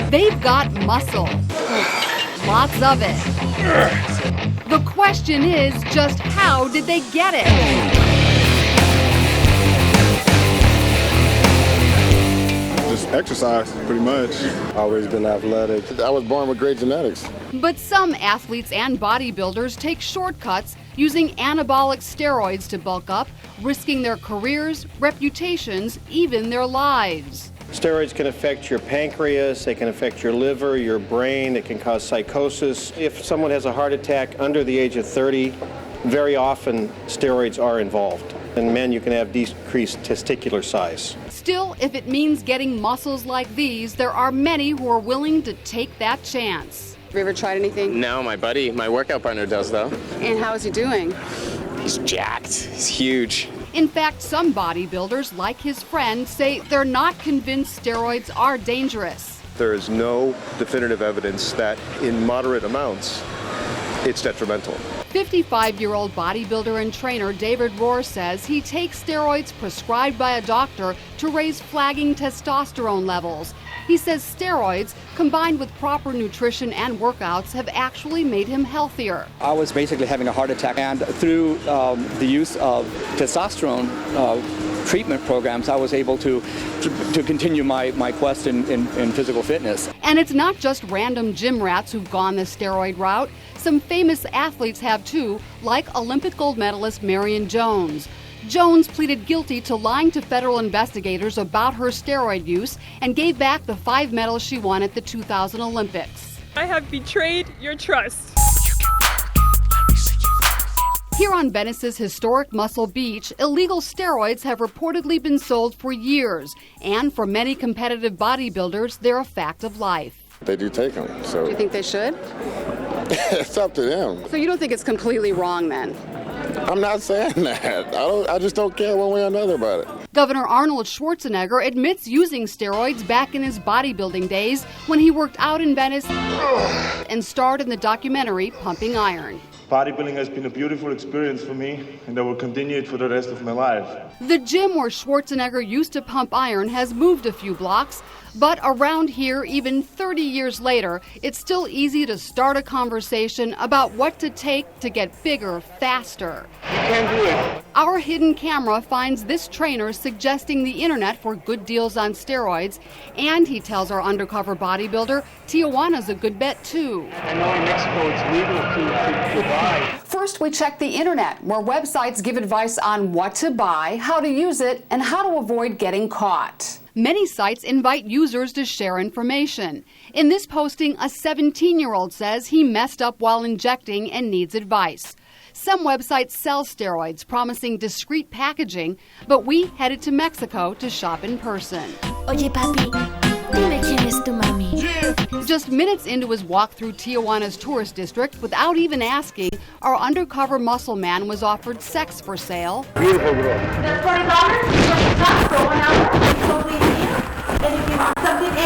They've got muscle. Lots of it. The question is, just how did they get it? Just exercise, pretty much. Always been athletic. I was born with great genetics. But some athletes and bodybuilders take shortcuts using anabolic steroids to bulk up, risking their careers, reputations, even their lives. Steroids can affect your pancreas, they can affect your liver, your brain, it can cause psychosis. If someone has a heart attack under the age of 30, very often steroids are involved. In men, you can have decreased testicular size. Still, if it means getting muscles like these, there are many who are willing to take that chance. Have you ever tried anything? No, my workout partner does though. And how is he doing? He's jacked, he's huge. In fact, some bodybuilders, like his friend, say they're not convinced steroids are dangerous. There is no definitive evidence that in moderate amounts, it's detrimental. 55-year-old bodybuilder and trainer David Rohr says he takes steroids prescribed by a doctor to raise flagging testosterone levels. He says steroids, combined with proper nutrition and workouts, have actually made him healthier. I was basically having a heart attack, and through the use of testosterone treatment programs, I was able to continue my quest in physical fitness. And it's not just random gym rats who've gone the steroid route. Some famous athletes have too, like Olympic gold medalist Marion Jones. Jones pleaded guilty to lying to federal investigators about her steroid use and gave back the 5 medals she won at the 2000 Olympics. I have betrayed your trust. Here on Venice's historic Muscle Beach, illegal steroids have reportedly been sold for years, and for many competitive bodybuilders, they're a fact of life. They do take them, so. Do you think they should? It's up to them. So you don't think it's completely wrong then? I'm not saying that. I just don't care one way or another about it. Governor Arnold Schwarzenegger admits using steroids back in his bodybuilding days when he worked out in Venice and starred in the documentary Pumping Iron. Bodybuilding has been a beautiful experience for me, and I will continue it for the rest of my life. The gym where Schwarzenegger used to pump iron has moved a few blocks, but around here, even 30 years later, it's still easy to start a conversation about what to take to get bigger faster. You can't do it. Our hidden camera finds this trainer suggesting the internet for good deals on steroids, and he tells our undercover bodybuilder Tijuana's a good bet too. I know in Mexico it's legal to buy. First, we check the internet, where websites give advice on what to buy, how to use it, and how to avoid getting caught. Many sites invite users to share information. In this posting, a 17-year-old says he messed up while injecting and needs advice. Some websites sell steroids, promising discreet packaging, but we headed to Mexico to shop in person. Oye, papi, dime quién es tu mami. Just minutes into his walk through Tijuana's tourist district, without even asking, our undercover muscle man was offered sex for sale. Beautiful girl. $40 for an hour. And if you want something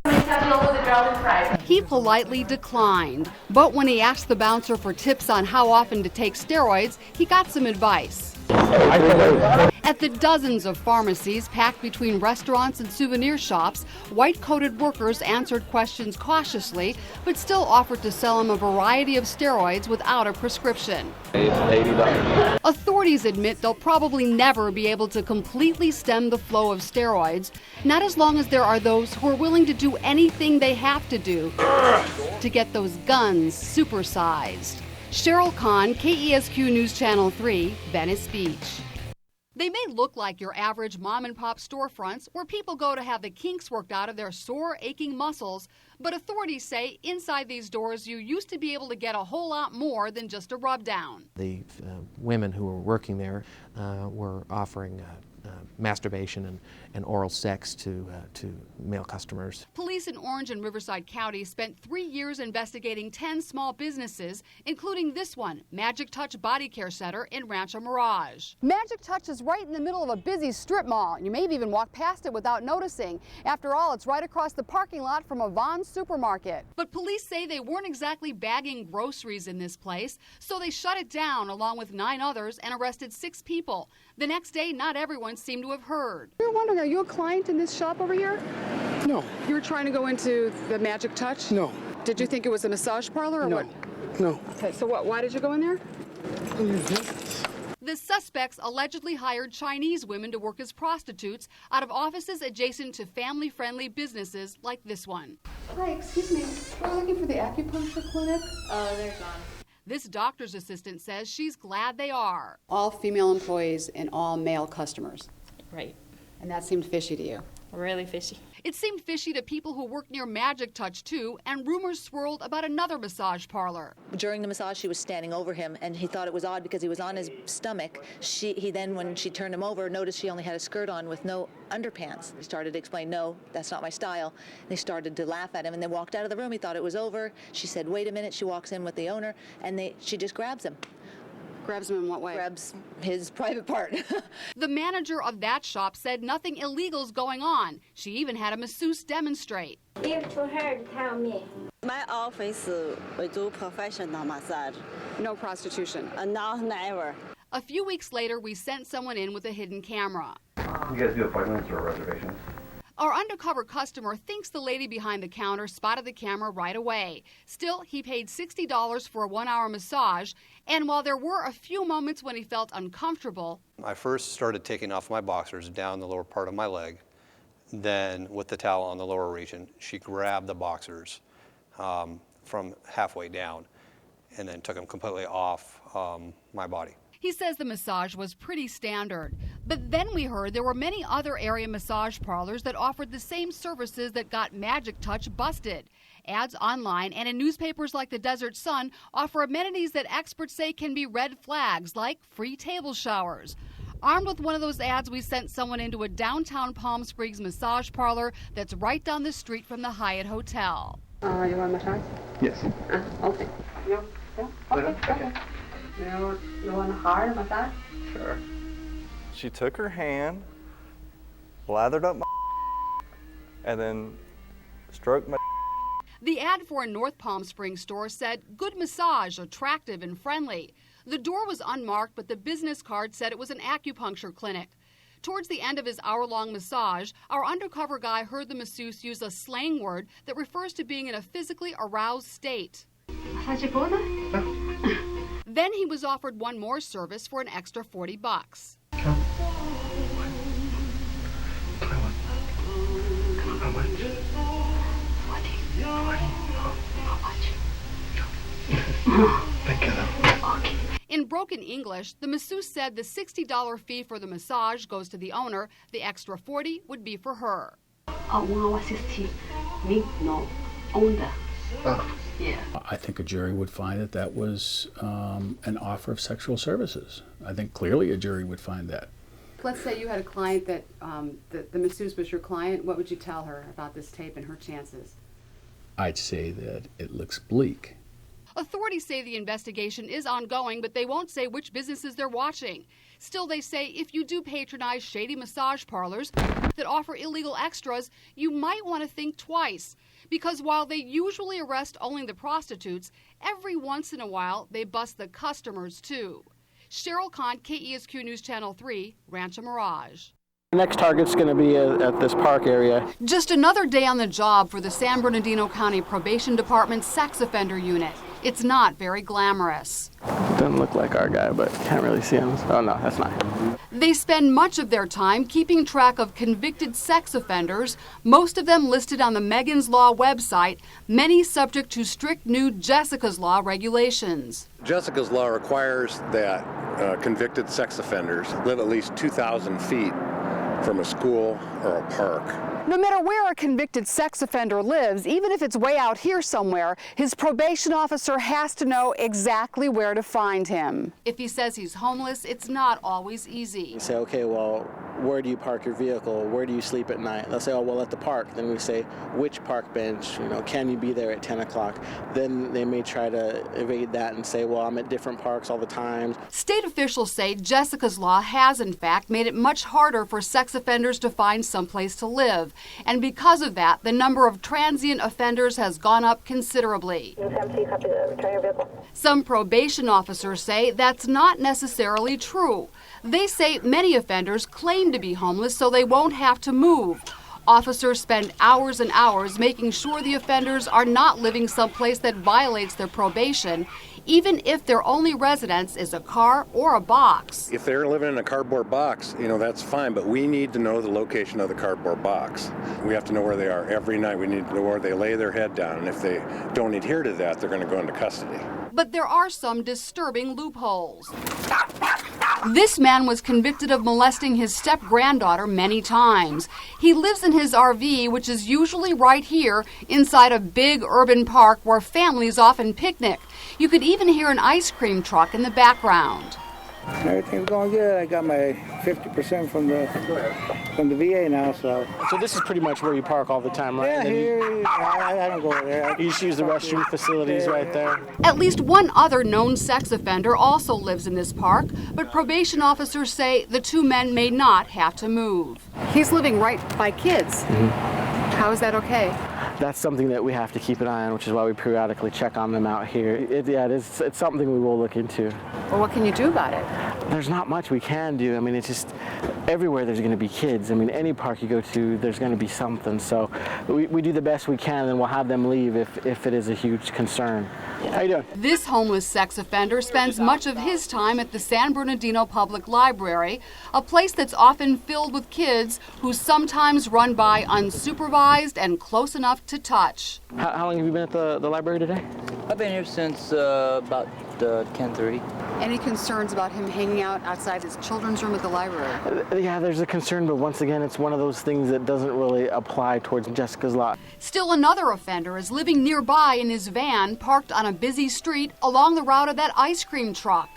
extra, tell me over the dollar price. He politely declined, but when he asked the bouncer for tips on how often to take steroids, he got some advice. At the dozens of pharmacies packed between restaurants and souvenir shops, white-coated workers answered questions cautiously, but still offered to sell him a variety of steroids without a prescription. It's $80. Authorities admit they'll probably never be able to completely stem the flow of steroids, not as long as there are those who are willing to do anything they have to do to get those guns supersized. Sheryl Kahn, KESQ News Channel 3, Venice Beach. They may look like your average mom-and-pop storefronts where people go to have the kinks worked out of their sore, aching muscles, but authorities say inside these doors you used to be able to get a whole lot more than just a rub-down. The women who were working there were offering masturbation and oral sex to male customers. Police in Orange and Riverside County spent 3 years investigating 10 small businesses, including this one, Magic Touch Body Care Center in Rancho Mirage. Magic Touch is right in the middle of a busy strip mall. You may have even walked past it without noticing. After all, it's right across the parking lot from a Vons supermarket. But police say they weren't exactly bagging groceries in this place, so they shut it down along with 9 others and arrested 6 people. The next day, not everyone seemed to have heard. You're wondering, are you a client in this shop over here? No. You were trying to go into the Magic Touch? No. Did you think it was a massage parlor or No. what? No. Okay, so why did you go in there? The suspects allegedly hired Chinese women to work as prostitutes out of offices adjacent to family-friendly businesses like this one. Hi, excuse me. We're looking for the acupuncture clinic. Oh, they're gone. This doctor's assistant says she's glad they are. All female employees and all male customers. Right. And that seemed fishy to you. Really fishy. It seemed fishy to people who work near Magic Touch, too, and rumors swirled about another massage parlor. During the massage, she was standing over him, and he thought it was odd because he was on his stomach. He then, when she turned him over, noticed she only had a skirt on with no underpants. He started to explain, no, that's not my style. They started to laugh at him, and they walked out of the room. He thought it was over. She said, wait a minute. She walks in with the owner, and she just grabs him. Grabs him in what way? Grabs his private part. The manager of that shop said nothing illegal's going on. She even had a masseuse demonstrate. Give to her, tell me. My office, we do professional massage. No prostitution? No, never. A few weeks later, we sent someone in with a hidden camera. You guys do appointments or reservations? Our undercover customer thinks the lady behind the counter spotted the camera right away. Still, he paid $60 for a 1-hour massage, and while there were a few moments when he felt uncomfortable, I first started taking off my boxers down the lower part of my leg. Then, with the towel on the lower region, she grabbed the boxers from halfway down and then took them completely off my body. he says the massage was pretty standard. But then we heard there were many other area massage parlors that offered the same services that got Magic Touch busted. Ads online and in newspapers like the Desert Sun offer amenities that experts say can be red flags, like free table showers. Armed with one of those ads, we sent someone into a downtown Palm Springs massage parlor that's right down the street from the Hyatt Hotel. You want a massage? Yes. Okay. Yeah. Okay. You want a hard massage? Sure. She took her hand, lathered up my and then stroked my. The ad for a North Palm Springs store said, "Good massage, attractive and friendly." The door was unmarked, but the business card said it was an acupuncture clinic. Towards the end of his hour-long massage, our undercover guy heard the masseuse use a slang word that refers to being in a physically aroused state. Then he was offered one more service for an extra $40. Thank you, though. In broken English, the masseuse said the $60 fee for the massage goes to the owner, the extra $40 would be for her. Yeah. I think a jury would find that that was an offer of sexual services. I think clearly a jury would find that. Let's say you had a client that the masseuse was your client. What would you tell her about this tape and her chances? I'd say that it looks bleak. Authorities say the investigation is ongoing, but they won't say which businesses they're watching. Still, they say if you do patronize shady massage parlors that offer illegal extras, you might want to think twice. Because while they usually arrest only the prostitutes, every once in a while they bust the customers too. Sheryl Kahn, KESQ News Channel 3, Rancho Mirage. The next target's going to be at this park area. Just another day on the job for the San Bernardino County Probation Department's sex offender unit. It's not very glamorous. Doesn't look like our guy, but can't really see him. Oh no, that's not him. They spend much of their time keeping track of convicted sex offenders, most of them listed on the Megan's Law website, many subject to strict new Jessica's Law regulations. Jessica's Law requires that convicted sex offenders live at least 2,000 feet from a school or a park. No matter where a convicted sex offender lives, even if it's way out here somewhere, his probation officer has to know exactly where to find him. If he says he's homeless, it's not always easy. We say, okay, well, where do you park your vehicle? Where do you sleep at night? They'll say, oh, well, at the park. Then we say, which park bench? Can you be there at 10 o'clock? Then they may try to evade that and say, well, I'm at different parks all the time. State officials say Jessica's Law has, in fact, made it much harder for sex offenders to find someplace to live. And because of that, the number of transient offenders has gone up considerably. Some probation officers say that's not necessarily true. They say many offenders claim to be homeless so they won't have to move. Officers spend hours and hours making sure the offenders are not living someplace that violates their probation, even if their only residence is a car or a box. If they're living in a cardboard box, that's fine, but we need to know the location of the cardboard box. We have to know where they are every night. We need to know where they lay their head down, and if they don't adhere to that, they're going to go into custody. But there are some disturbing loopholes. This man was convicted of molesting his step-granddaughter many times. He lives in his RV, which is usually right here inside a big urban park where families often picnic. You could even hear an ice cream truck in the background. Everything's going good. I got my 50% from the VA now, so. So this is pretty much where you park all the time, right? Yeah, here, I don't go there. You just use the restroom facilities right there. At least one other known sex offender also lives in this park, but probation officers say the two men may not have to move. He's living right by kids. How is that okay? That's something that we have to keep an eye on, which is why we periodically check on them out here. It's something we will look into. Well, what can you do about it? There's not much we can do. I mean, it's just everywhere there's going to be kids. I mean, any park you go to, there's going to be something. So we do the best we can, and we'll have them leave if it is a huge concern. How you doing? This homeless sex offender spends much of his time at the San Bernardino Public Library, a place that's often filled with kids who sometimes run by unsupervised and close enough to touch. How long have you been at the library today? I've been here since about 10:30. Any concerns about him hanging out outside his children's room at the library? Yeah, there's a concern, but once again, it's one of those things that doesn't really apply towards Jessica's law. Still another offender is living nearby in his van parked on a busy street along the route of that ice cream truck.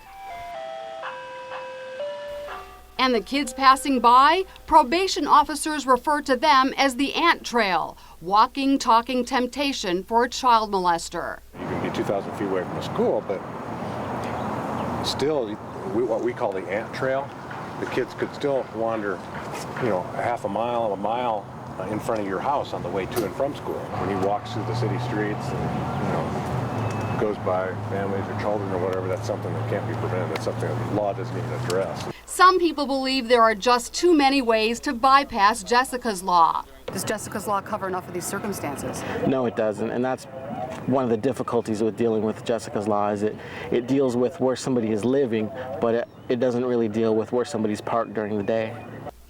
And the kids passing by, probation officers refer to them as the ant trail, walking, talking temptation for a child molester. You can be 2,000 feet away from a school, but still, what we call the ant trail, the kids could still wander, a half a mile in front of your house on the way to and from school. When he walks through the city streets and, goes by families or children or whatever, that's something that can't be prevented. That's something that the law doesn't even address. Some people believe there are just too many ways to bypass Jessica's law. Does Jessica's law cover enough of these circumstances? No, it doesn't, and that's one of the difficulties with dealing with Jessica's law is it deals with where somebody is living, but it doesn't really deal with where somebody's parked during the day.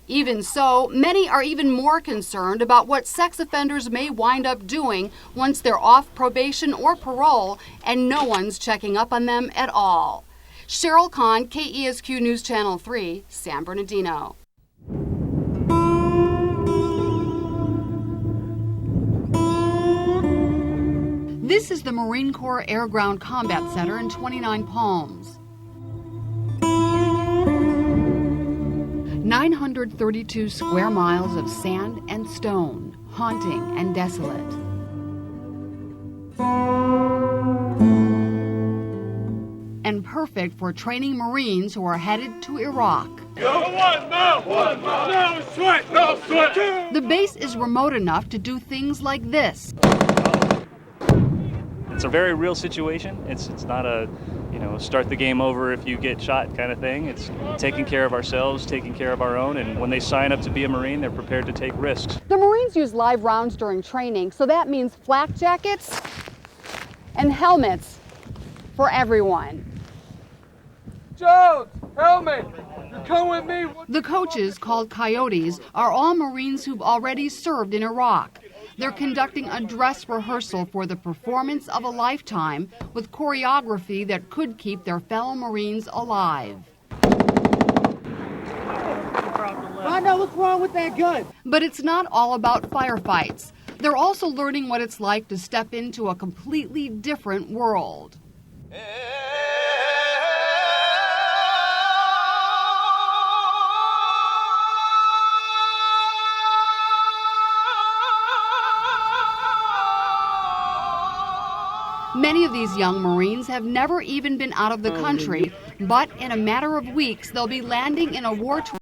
Even so, many are even more concerned about what sex offenders may wind up doing once they're off probation or parole and no one's checking up on them at all. Sheryl Kahn, KESQ News Channel 3, San Bernardino. This is the Marine Corps Air Ground Combat Center in 29 Palms. 932 square miles of sand and stone, haunting and desolate. And perfect for training Marines who are headed to Iraq. No sweat, no sweat. The base is remote enough to do things like this. It's a very real situation. It's not a, start the game over if you get shot kind of thing. It's taking care of ourselves, taking care of our own, and when they sign up to be a Marine, they're prepared to take risks. The Marines use live rounds during training, so that means flak jackets and helmets for everyone. Jones, helmet, you come with me. The coaches, called Coyotes, are all Marines who've already served in Iraq. They're conducting a dress rehearsal for the performance of a lifetime with choreography that could keep their fellow Marines alive. I know what's wrong with that gun. But it's not all about firefights. They're also learning what it's like to step into a completely different world. Many of these young Marines have never even been out of the country, but in a matter of weeks, they'll be landing in a war-torn